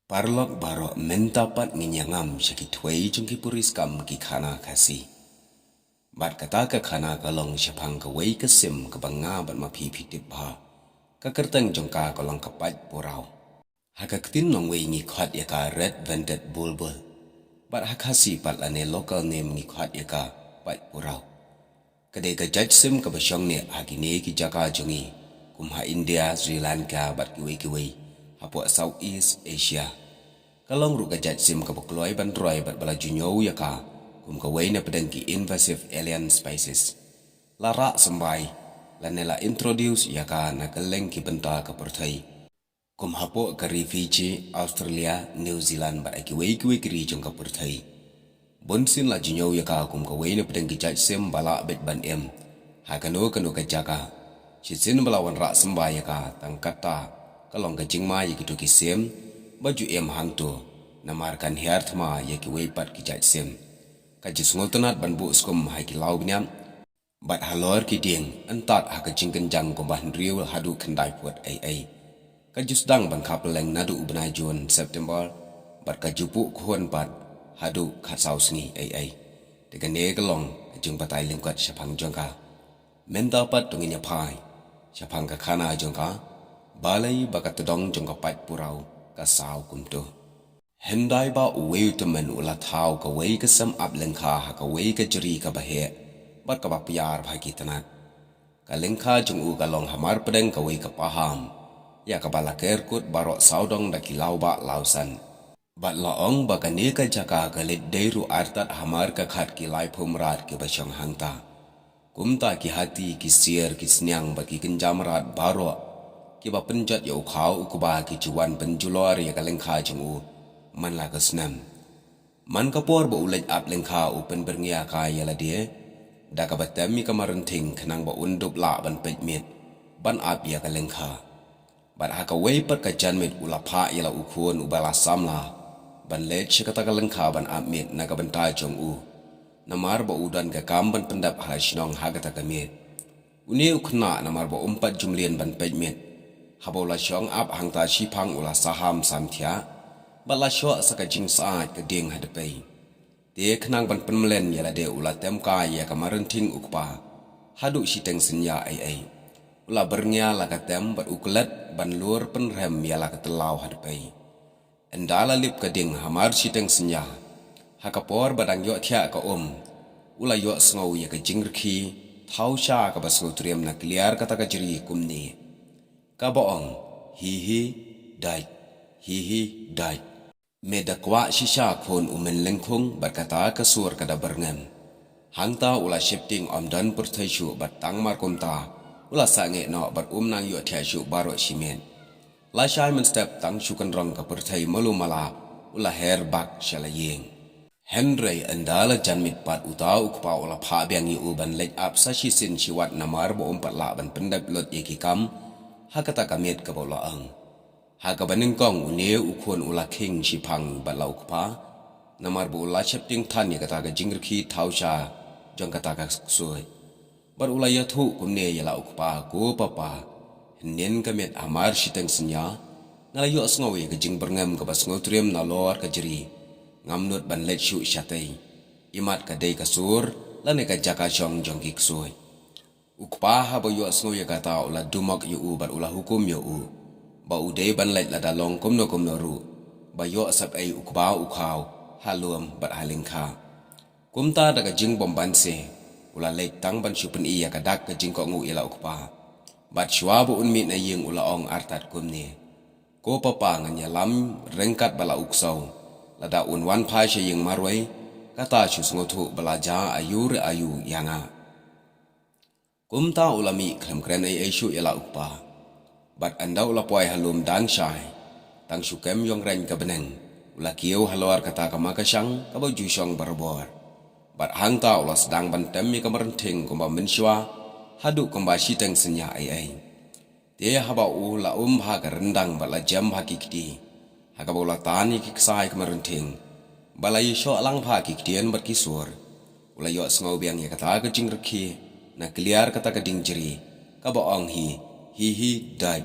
Parlok barok mentapat nginyangam syaki tuai jungki puris kam ki khana kasi. Bat kata ke khana kalong syapang kawai kesim kebanga bat mapi pitip ha. Kakerteng jongka kalong kapat purau. Haka ketin nong wei ngikhat yaka red vented bulbul. Bat hakasi pat lane local name ngikhat yaka pat purau. Kadai ka judge sim kabasyong ne hagine ki jaka jongi. Kumha India, Sri Lanka bat kiwai-kiwai. Hapo Southeast Asia. Kalong ru gajat sim ka bakloy bandroy bat bala junyo yaka kum kawai na pedang ki invasive alien species. Lara sembai lanela introduce yaka na kaleng ki benta ka perthai. Kum hapo ka Fiji, Australia, New Zealand bat kiwai-kiwai kiri jong ka perthai. Bonsin la junyo yaka kum kawai na pedang ki jat sim bala bet ban em. Hakano kano ka jaka. Sisin balawan rak sembai yaka tangkata kalong ka jingma yaki to ki sim baju em hangto namarkan hiart ma yaki weipat ki jat sim kaji sungotonat ban bu skum hai ki lau bnyam bat halor ki ding antat ha ka jingken jang ko ban riu hadu khandai puat ai kaji sedang ban kapeleng nadu ubnai Jun September bat ka jupu khon pat hadu khatsau sngi ai dengan ne kalong jung patai lingkat syapang jongka menta pat tunginya pai syapang ka khana jongka balai bakat tedong jong kapat purau kasau kumto. Hendai ba uweu temen ula tau ka wei kesem ap lengka ha ka wei ka jeri ka bahe bat ka bapiar bagi tenat. Ka lengka jong u kalong hamar pedeng ka wei ka paham. Ya ka balaker kut barok saudong da kilau ba lausan. Bat laong baka ne ka jaka ka let deiru artat hamar ka khat ki lai pumrat ki basyong hangta. Kumta ki hati ki sier ki senyang bagi kenjamrat barok kiba penjat ya ukau ukuba ki cuan penjulor ya kalengka jengu man la kesnam man kapor ba ulaj ap lengka upen berngia ka ya la dia da ka batami kamarenting kenang ba undup la ban pejmit ban ap ya kalengka bat haka wei per ka janmit ulapa ya la ukun ubala samla ban let kata kalengka ban ap mit na ka benta jengu namar ba udan ka kamban pendap hasnong hagata kamit uni ukna namar ba umpat jumlian ban pejmit habola syong ap hangta shipang ula saham samtia bala syok saka jing saat ke ding hadapai de kenang ban penmelen yala de ula temka ya kamarenting ukpa haduk siteng senya ai ula bernya la katem bat uklet ban lur penrem yala ketelau hadapai endala lip ke ding hamar siteng senya hakapor badang yok thia ka ula yok sngo ya ke jingrki thau sha ka basngo triam na kliar kata ka jeri kumni kaboong hihi dai medakwa shisha khon umen lengkhung berkata kesur kada berngem hangta ula shifting omdan perthaishu batang markomta ula sange no bar nang yu thashu baro simen la shai men step tang shukan rong ka perthai malu mala ula her bak shalayeng Henry andala janmit pat utau ukpa ula pha byang yu ban lek up sa shisin shiwat namar bo umpat la ban pendap lot yeki kam hakata kamit ka bolaang haka baningkong une ukon ula king shipang balau kpa namar bu ula shifting than ya kata ka jingrki thausha jong kata ka sui bar ula yathu kumne yala ukpa ko papa nen kamit amar shiteng senya ngalayo sngawi ka jing berngam ka basngo triam na lor ka jeri ngamnut ban let shu shatei imat ka dei ka sur lane ka jaka jong jong ki sui ukpa ha bo yo sngo ya kata ula dumak yu bat ula hukum yu ba udei ban let la dalong komno ru ba yo sap ai ukba ukhaw halum bat halingkha kumta daga jing bomban se ula let tang ban supen iya kadak ka jing ko ngu ila ukpa bat shwa bo unmi na ying ula ong artat kumni ko papa nganya lam rengkat bala uksau lada unwan pa she ying marwai kata shu sngo thu balaja ayu yanga kumta ulami krem ai shu yala ukpa bat anda ula poi halum dan shai tang shukem yong ren ka beneng ula kieu halor kata ka makasang ka baju syong barbor bat hangta ula sedang bantem mi kamerenting kumba mensywa hadu kumba siteng senya ai te haba ula ha ka rendang bala jam ha kikdi ha ka ula tani kiksai kamerenting bala yisho alang pha kikdien bat kisur ula yo sngo biang ya kata ka jingrekhi na kliar kata kading jeri ka boong hihi dai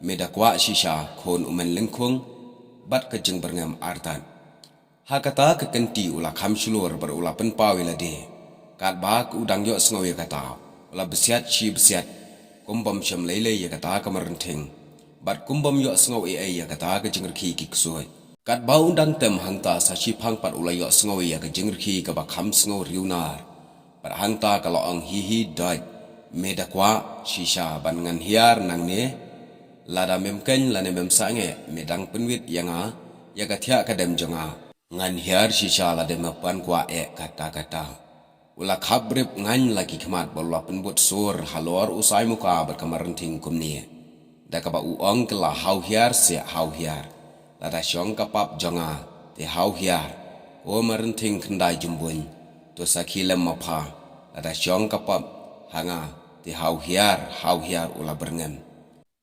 medakwa shisha khon umen lengkhung bat ke jeng berngam artan. Hakata ke kenti ula kam shulur berula penpawi lade. Kat bak udang yo sengawi kata. Ula besiat shi besiat. Kumbam syam lele ya kata ke merenting. Bat kumbam yo sengawi ya kata ke jeng rki kiksuai. Kat bau undang tem hangta sa shi pang pat ula yo sengawi ya ke jeng rki ke bakam sengawi riunar. Bat hangta kalau ang hihi dai. Meda kwa shisha ban ngan hiar nang ne lada memken lane mem sange medang penwit yang ya katia kadem jonga ngan hiar shisha lade mepan kwa kata ula khabrip ngan lagi khmat bolla penbut sur halor usai muka berkamarenting kumni da ka ba uong kala hau hiar se hau hiar lada syong kapap jonga te hau hiar o marenting kendai jumbun to sakilem mapa lada syong kapap hanga ti hau hiar ula berngem.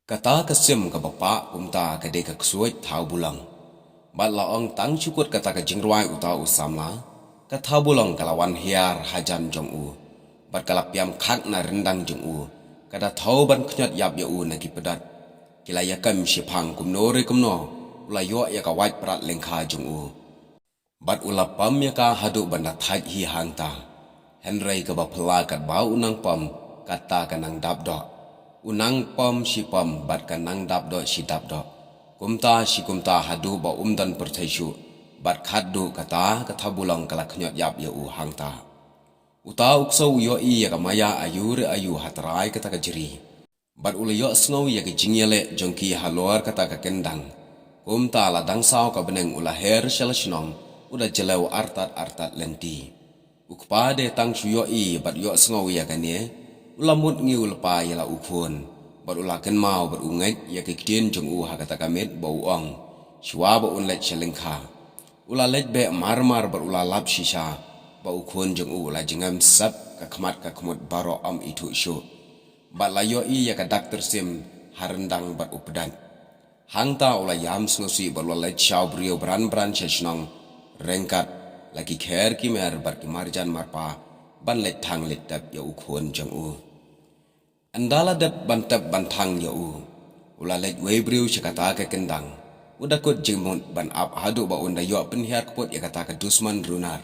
Kata kesim ke bapa umta ke deka kesuit thau bulang. Bat laong tang cukut kata ke jingruai uta usamla. Kata bulang kalawan hiar hajan jong u. Bat kalapiam khat na rendang jong u. Kata thau ban knyat yap ya u nagi pedat. Kila yakam shipang kumnore kumno. Ula yo ya ka wait prat lengkha jong u. Bat ula pam ya ka hadu banda thaj hi hangta. Henry ke bapela kat bau unang pam. Kata kanang dabdo unang pom si pom bat kanang dabdo si dabdo kumta si kumta hadu ba umdan perthaisu bat khaddu kata bulang kala khnyot yap ya u hangta uta ukso yo I ya kamaya ayur ayu hatrai kata kajri bat ule yo sngow ya jingyele jongki halor kata ka kendang kumta la dangsau ka beneng ula her shalashnom uda jelew artat lenti ukpade tang suyo I bat yo sngow ya kanie ulamut ngiu lepa ya la ukun bat ulakan mau berunget ya kekdien jong u hakata kamet bau ong shwa ba un let shalengkha ula let be marmar ber ula lap shisha ba ukun jong u la jengam sap ka khmut baro am itu shu bat la yo I ya ka doktor sim harendang bat upedan hangta ula yam snosi ba ula let shaw brio bran cheshnong rengkat lagi kher kimer bat kimarjan marpa ban let thang let tap ya ukun jong u andala dat bantap bantang ya u ula let webriu chakata ke kendang uda kot jingmut ban ap hadu ba unda yo penhiar kepot ya kata ke dusman runar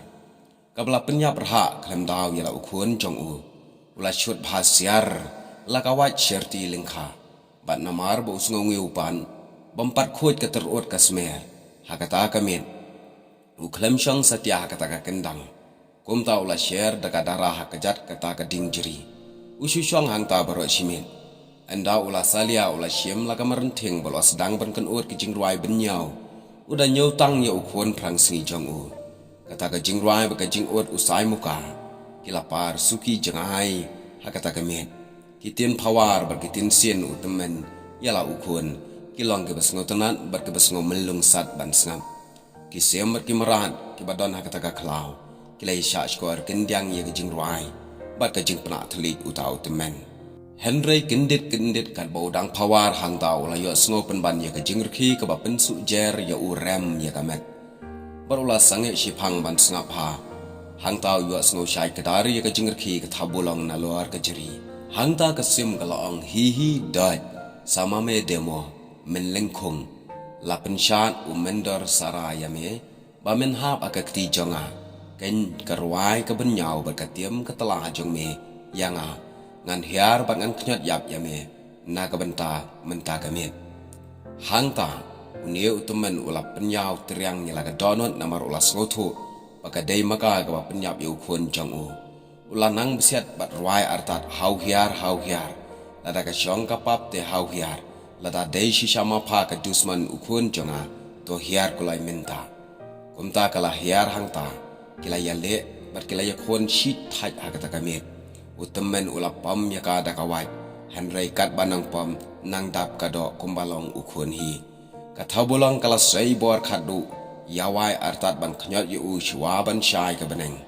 kabla penyap rha klem daw ya la ukun jong u ula shut bhasiar la kawat sherti lengkha bat namar ba usngongi upan bampat khot ke terut kasmer hakata kamet uklem shang satya hakata ke kendang kumta ula share daga darah kejat kata ke dingjeri usu syong hangta baro shimin anda ula salia ula shim la kamerenting bolo sedang benken ut ke jingruai benyau uda nyautang ya ukun prang singi jong u kata ke jingruai ba ke jingut usai muka kilapar suki jengai hakata ke met kitin pawar bar kitin sin utemen yala ukun kilong ke besngo tenat bar ke besngo melung sat ban snap kisem bar kimerat kibadon hakata ke klau kilai syak skor kendiang ya ke jingruai bat ke jing penak telik utau temen Henry kendit kat baudang pawar hangta ula yo sngo penban ya ke jingurki ke ba pensu jer ya urem ya kamet barula sange shipang ban sngap ha hangta yo sngo syai kedari ya ke jingurki ke tabulong na luar ke jeri hangta ke sim kalaong hihi dad sama me demo men lengkung la penshat umendor saraya me ba men hap akakti jonga ken kerwai ke benyau berkatiam ke telah jong me yanga ngan hiar bat ngan knyot yap ya me na ke benta menta kamit hangta unie utemen ula penyau teriang nyala ke donot namar ula sngotu baka dei maka ke ba penyap yu kun jong u ula nang besiat bat ruai artat hau hiar lada ke syong kapap te hau hiar lada dei shishama pa ke dusman ukun jonga to hiar kulai minta kumta kala hiar hangta kila ya le bar kila ya khon shit thaj hakata kamit utemen ula pam ya ka da kawai Henry kat banang pam nang dap ka do kumbalong ukun hi kathabulang kala sei bor khadu yawai artat ban khnyot yu shwa ban shai ka beneng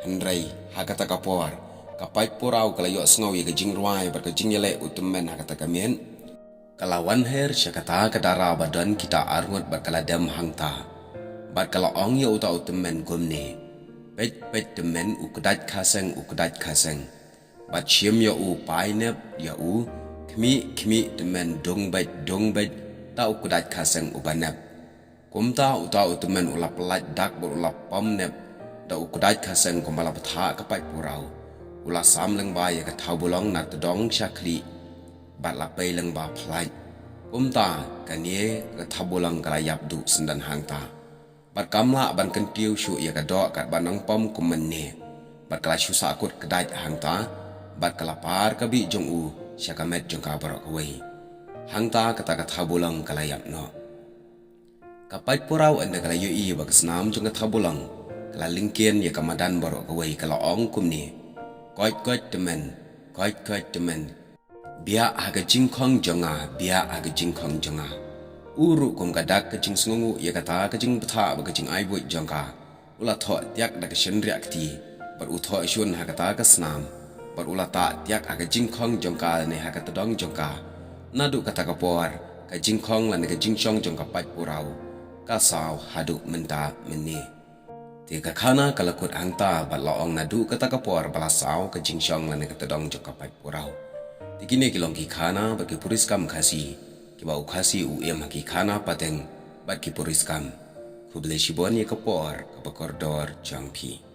Henry hakata kapor kapai purau kala yo sngaw ya ke jingruai bar ka jingyele utemen hakata kamen kalawan her syakata kadara badan kita arngot bar kala dam hangta bar kala ong ya uta utemen gumne pet temen ukudat kaseng bat shim ya u painep ya u kmi temen dong bet ta ukudat kaseng ubanep kumta uta utumen ula pelat dak ber ula pom nep da ukudai kasen kumbala betha kapai purau ula sam leng ba ya ka thau bulong na tdong shakli bat la pei leng ba phlai kumta kanie ka thau bulong kala yap du sendan hangta bat kamla ban kentiu shu ya ka do kat banang pom kumen ne bat kala shu sakut kedai hangta bat kala par ka bi jong u syakamet jong ka barok wei hangta kata ka thau bulong kala yap no kapai purau anda kala yui bak senam jong ka thau bulong kala lingkien ya kamadan barok wei kala ong kumni koit temen bia aga jingkong jonga uru kum kadak ke jing sungu ya kata ke jing betha ba ke jing ai boi jongka ula tho tiak da ke shen riak ti bar u tho shun ha kata ka snam bar ula ta tiak aga jingkong jongka ne ha kata dong jongka nadu kata ka por ka jingkong lan ke jingchong jongka pai purau ka saw hadu menta meni tiga khana kalakut angta bat laong nadu kata ka por bala saw ka jingchong lan ke tadong jongka pai purau tikine kilong ki khana ba ki puriskam khasi ki ba ukhasi u em ki khana pateng bat ki puriskam kuble shibon ye ka por ka ba koridor jangpi